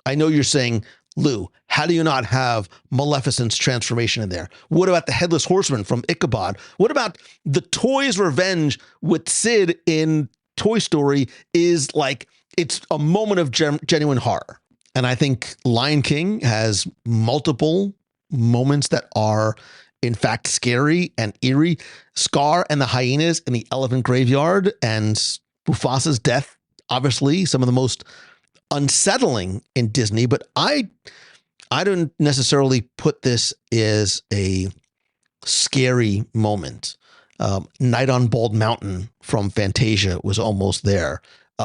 I know you're saying, Lou, how do you not have Maleficent's transformation in there? What about the Headless Horseman from Ichabod? What about the toy's revenge with Sid in Toy Story? It's a moment of genuine horror. And I think Lion King has multiple moments that are, in fact, scary and eerie. Scar and the hyenas in the elephant graveyard, and Mufasa's death, obviously some of the most unsettling in Disney. But I don't necessarily put this as a scary moment. Night on Bald Mountain from Fantasia was almost there.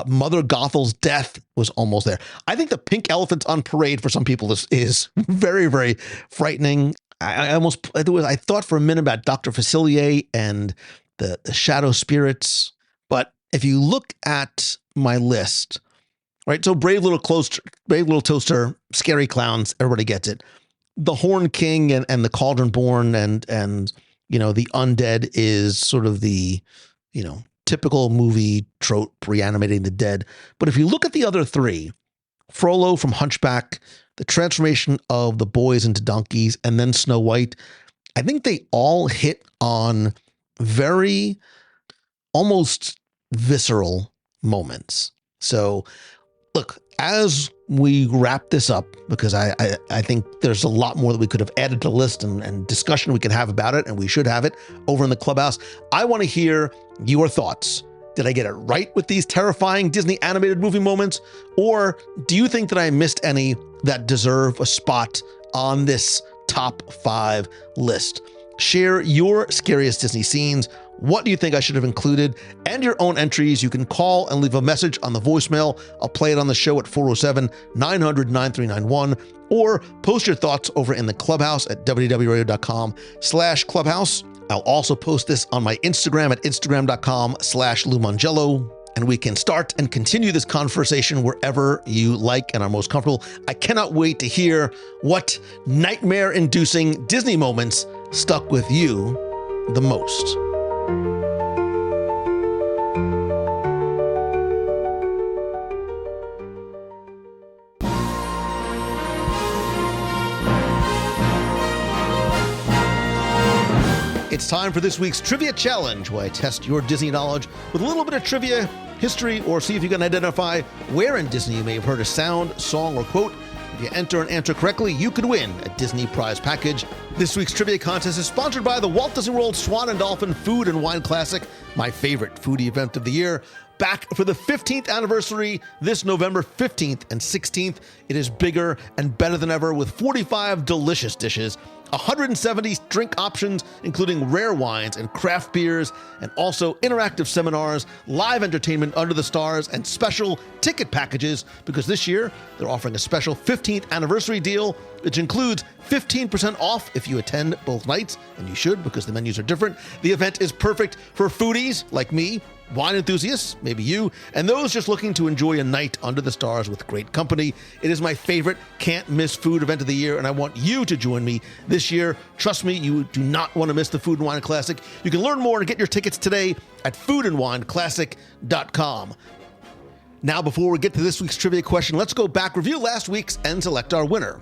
Mother Gothel's death was almost there. I think the pink elephant on parade for some people is very, very frightening. I thought for a minute about Dr. Facilier and the shadow spirits. But if you look at my list, right? So Brave Little Toaster, Scary Clowns, everybody gets it. The Horn King and the Cauldron Born and the undead is sort of the, typical movie trope, reanimating the dead. But if you look at the other 3, Frollo from Hunchback, the transformation of the boys into donkeys, and then Snow White, I think they all hit on very almost visceral moments. So look, as we wrap this up, because I think there's a lot more that we could have added to the list and discussion we can have about it, and we should have it over in the clubhouse. I want to hear your thoughts. Did I get it right with these terrifying Disney animated movie moments? Or do you think that I missed any that deserve a spot on this top 5 list? Share your scariest Disney scenes. What do you think I should have included? And your own entries. You can call and leave a message on the voicemail. I'll play it on the show at 407-900-9391, or post your thoughts over in the clubhouse at wdwradio.com/clubhouse. I'll also post this on my Instagram at instagram.com/LouMongello, and we can start and continue this conversation wherever you like and are most comfortable. I cannot wait to hear what nightmare-inducing Disney moments stuck with you the most. It's time for this week's Trivia Challenge, where I test your Disney knowledge with a little bit of trivia, history, or see if you can identify where in Disney you may have heard a sound, song, or quote. If you enter and answer correctly, you could win a Disney prize package. This week's trivia contest is sponsored by the Walt Disney World Swan and Dolphin Food and Wine Classic, my favorite foodie event of the year. Back for the 15th anniversary this November 15th and 16th. It is bigger and better than ever with 45 delicious dishes, 170 drink options, including rare wines and craft beers, and also interactive seminars, live entertainment under the stars, and special ticket packages, because this year they're offering a special 15th anniversary deal, which includes 15% off if you attend both nights, and you should because the menus are different. The event is perfect for foodies like me, wine enthusiasts, maybe you, and those just looking to enjoy a night under the stars with great company. It is my favorite can't-miss food event of the year, and I want you to join me this year. Trust me, you do not want to miss the Food and Wine Classic. You can learn more and get your tickets today at foodandwineclassic.com. Now, before we get to this week's trivia question, let's go back, review last week's, and select our winner.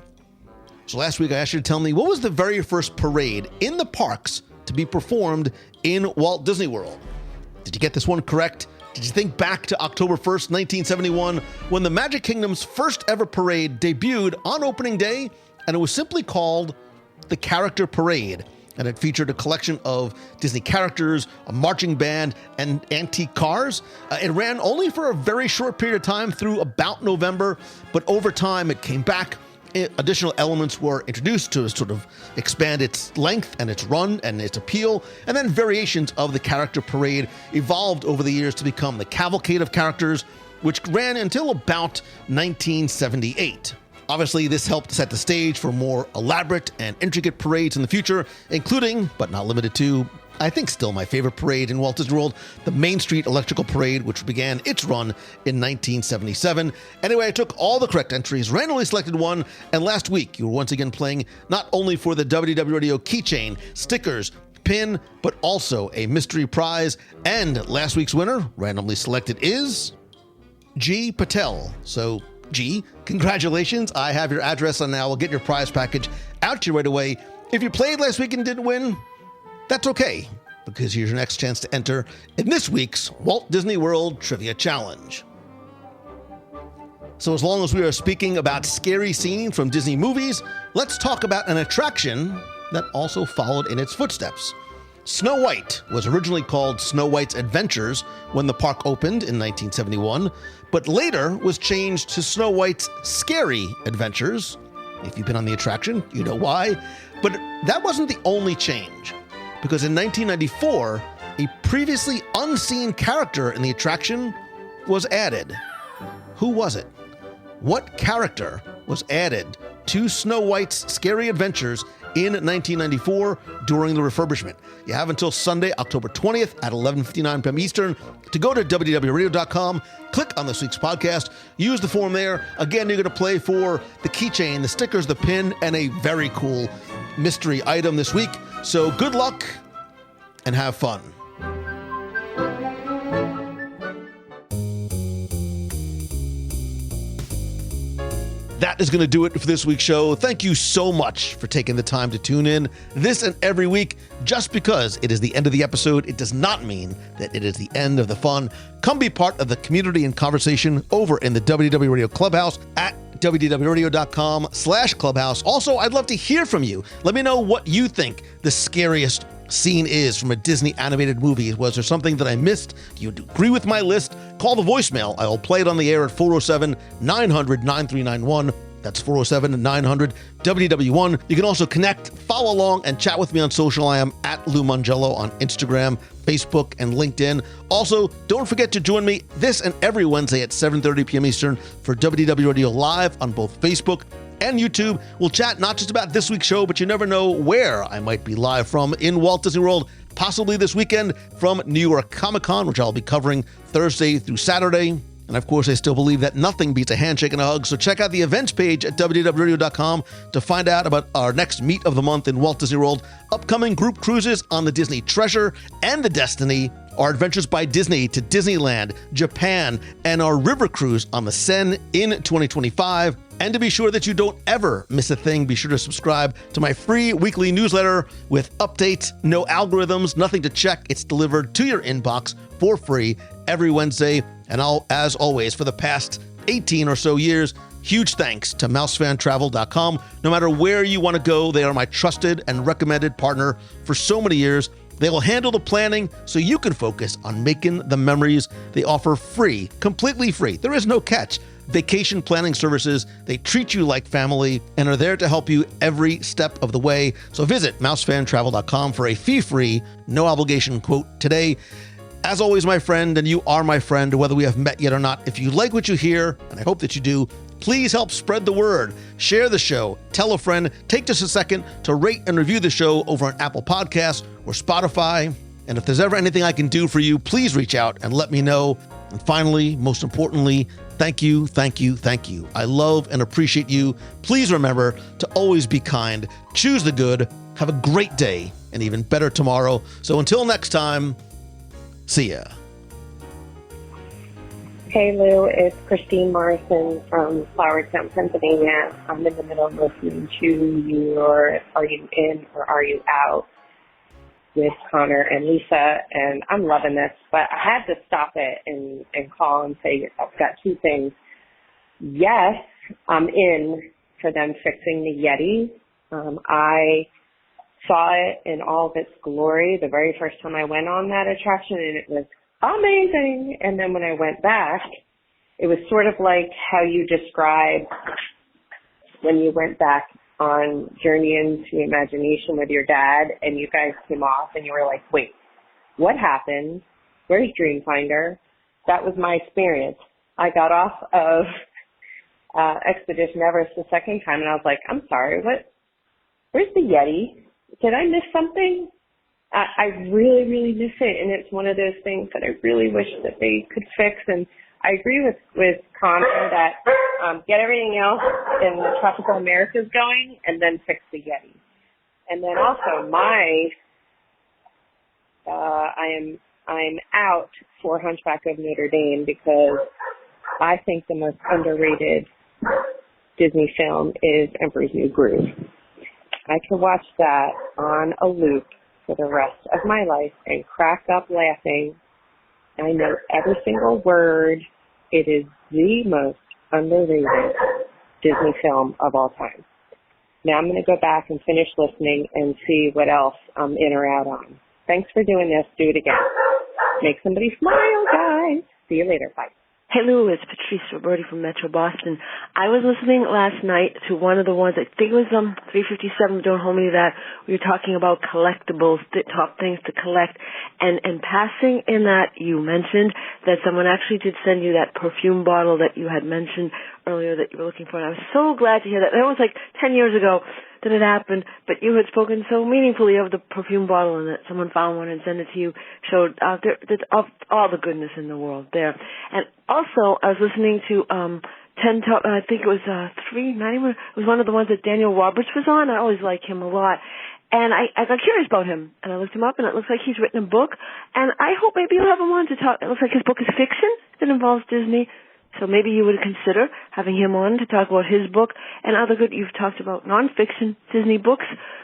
So last week I asked you to tell me what was the very first parade in the parks to be performed in Walt Disney World. Did you get this one correct? Did you think back to October 1st, 1971, when the Magic Kingdom's first ever parade debuted on opening day, and it was simply called the Character Parade, and it featured a collection of Disney characters, a marching band, and antique cars. It ran only for a very short period of time through about November, but over time it came back. Additional elements were introduced to sort of expand its length and its run and its appeal, and then variations of the Character Parade evolved over the years to become the Cavalcade of Characters, which ran until about 1978. Obviously, this helped set the stage for more elaborate and intricate parades in the future, including, but not limited to, I think still my favorite parade in Walt Disney World, the Main Street Electrical Parade, which began its run in 1977. Anyway, I took all the correct entries, randomly selected one, and last week you were once again playing not only for the WDW Radio keychain, stickers, pin, but also a mystery prize. And last week's winner, randomly selected, is G. Patel. So, G, congratulations. I have your address, and now we'll get your prize package out to you right away. If you played last week and didn't win, that's okay, because here's your next chance to enter in this week's Walt Disney World Trivia Challenge. So as long as we are speaking about scary scenes from Disney movies, let's talk about an attraction that also followed in its footsteps. Snow White was originally called Snow White's Adventures when the park opened in 1971, but later was changed to Snow White's Scary Adventures. If you've been on the attraction, you know why. But that wasn't the only change, because in 1994, a previously unseen character in the attraction was added. Who was it? What character was added to Snow White's Scary Adventures in 1994 during the refurbishment? You have until Sunday, October 20th at 11:59 p.m. Eastern to go to WDWRadio.com, click on this week's podcast, use the form there. Again, you're going to play for the keychain, the stickers, the pin, and a very cool mystery item this week. So good luck and have fun. That is going to do it for this week's show. Thank you so much for taking the time to tune in this and every week. Just because it is the end of the episode, it does not mean that it is the end of the fun. Come be part of the community and conversation over in the WDW Radio Clubhouse at WDWRadio.com/clubhouse. Also, I'd love to hear from you. Let me know what you think the scariest scene is from a Disney animated movie. Was there something that I missed? Do you agree with my list? Call the voicemail. I will play it on the air at 407-900-9391. That's 407-900-WDW1. You can also connect, follow along, and chat with me on social. I am at Lou Mongello on Instagram, Facebook, and LinkedIn. Also, don't forget to join me this and every Wednesday at 7:30 p.m. Eastern for WDW Radio Live on both Facebook and YouTube. We'll chat not just about this week's show, but you never know where I might be live from in Walt Disney World, possibly this weekend from New York Comic Con, which I'll be covering Thursday through Saturday. And of course, I still believe that nothing beats a handshake and a hug. So check out the events page at WDWRadio.com to find out about our next meet of the month in Walt Disney World, upcoming group cruises on the Disney Treasure and the Destiny, our Adventures by Disney to Disneyland, Japan, and our river cruise on the Seine in 2025. And to be sure that you don't ever miss a thing, be sure to subscribe to my free weekly newsletter with updates, no algorithms, nothing to check. It's delivered to your inbox for free every Wednesday. And as always, for the past 18 or so years, huge thanks to mousefantravel.com. No matter where you want to go, they are my trusted and recommended partner for so many years. They will handle the planning so you can focus on making the memories. They offer free, completely free. There is no catch. vacation planning services. They treat you like family and are there to help you every step of the way. So visit mousefantravel.com for a fee-free, no obligation quote today. As always, my friend, and you are my friend, whether we have met yet or not, if you like what you hear, and I hope that you do, please help spread the word. Share the show. Tell a friend. Take just a second to rate and review the show over on Apple Podcasts or Spotify. And if there's ever anything I can do for you, please reach out and let me know. And finally, most importantly, thank you, thank you, thank you. I love and appreciate you. Please remember to always be kind. Choose the good. Have a great day and even better tomorrow. So until next time, see ya. Hey Lou, it's Christine Morrison from Flowertown, Pennsylvania. I'm in the middle of listening to your Are You In or Are You Out with Connor and Lisa, and I'm loving this, but I had to stop it and call and say I've got two things. Yes, I'm in for them fixing the Yeti. I saw it in all of its glory the very first time I went on that attraction, and it was amazing. And then when I went back, it was sort of like how you described when you went back on Journey into Imagination with your dad and you guys came off and you were like, wait, what happened? Where's Dreamfinder? That was my experience. I got off of Expedition Everest the second time and I was like, I'm sorry, where's the Yeti? Did I miss something? I really, really miss it, and it's one of those things that I really wish that they could fix. And I agree with Connor that get everything else in the tropical Americas going, and then fix the Yeti. And then also I'm out for Hunchback of Notre Dame because I think the most underrated Disney film is Emperor's New Groove. I could watch that on a loop for the rest of my life and crack up laughing. I know every single word. It is the most underrated Disney film of all time. Now I'm going to go back and finish listening and see what else I'm in or out on. Thanks for doing this. Do it again. Make somebody smile, guys. See you later. Bye. Hey Lou, it's Patrice Roberti from Metro Boston. I was listening last night to one of the ones, I think it was 357, don't hold me to that. We were talking about collectibles, the top things to collect. And passing in that, you mentioned that someone actually did send you that perfume bottle that you had mentioned earlier that you were looking for. And I was so glad to hear that. That was like 10 years ago that it happened, but you had spoken so meaningfully of the perfume bottle and that someone found one and sent it to you, showed there's all the goodness in the world there. And also, I was listening to I think it was 391. It was one of the ones that Daniel Roberts was on. I always like him a lot. And I got curious about him, and I looked him up, and it looks like he's written a book. And I hope maybe you'll have him on to talk. It looks like his book is fiction that involves Disney. So maybe you would consider having him on to talk about his book and other good. You've talked about nonfiction Disney books.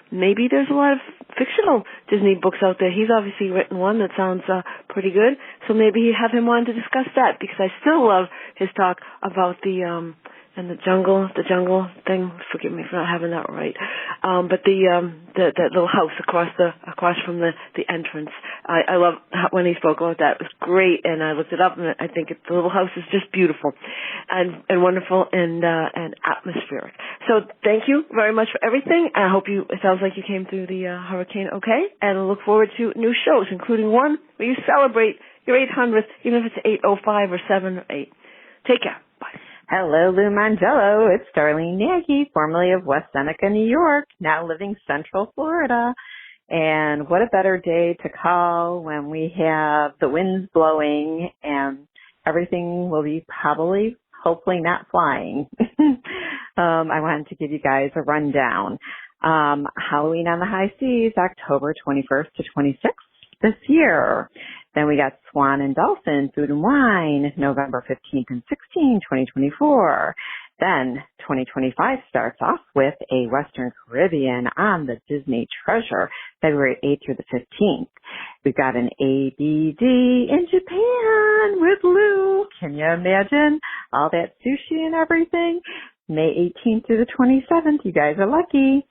Maybe there's a lot of fictional Disney books out there. He's obviously written one that sounds pretty good. So maybe you have him on to discuss that, because I still love his talk about the jungle thing. Forgive me for not having that right. But that little house across from the entrance. I love when he spoke about that. It was great, and I looked it up, and I think the little house is just beautiful and wonderful and atmospheric. So thank you very much for everything. I hope it sounds like you came through the hurricane okay, and I look forward to new shows, including one where you celebrate your 800th, even if it's 805 or 7 or 8. Take care. Bye. Hello, Lou Mangello. It's Darlene Nagy, formerly of West Seneca, New York, now living Central Florida. And what a better day to call when we have the winds blowing and everything will be hopefully not flying. I wanted to give you guys a rundown. Halloween on the High Seas, October 21st to 26th this year. Then we got Swan and Dolphin, Food and Wine, November 15th and 16th, 2024. Then 2025 starts off with a Western Caribbean on the Disney Treasure, February 8th through the 15th. We've got an ABD in Japan with Lou. Can you imagine all that sushi and everything? May 18th through the 27th. You guys are lucky.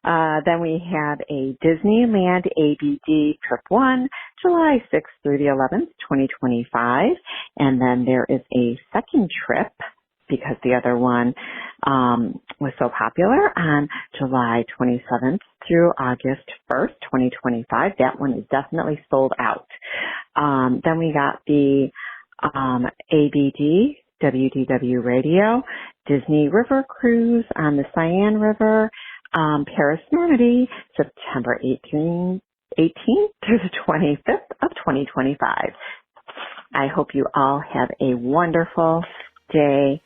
Then we have a Disneyland ABD Trip 1, July 6th through the 11th, 2025. And then there is a second trip, because the other one was so popular, on July 27th through August 1st, 2025. That one is definitely sold out. Then we got the ABD, WDW Radio, Disney River Cruise on the Cyane River, Paris, Normandy, September 18th through the 25th of 2025. I hope you all have a wonderful day.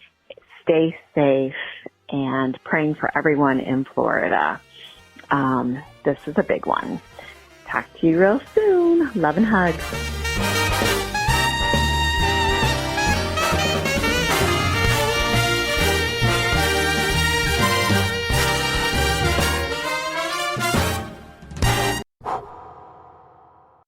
Stay safe, and praying for everyone in Florida. This is a big one. Talk to you real soon. Love and hugs.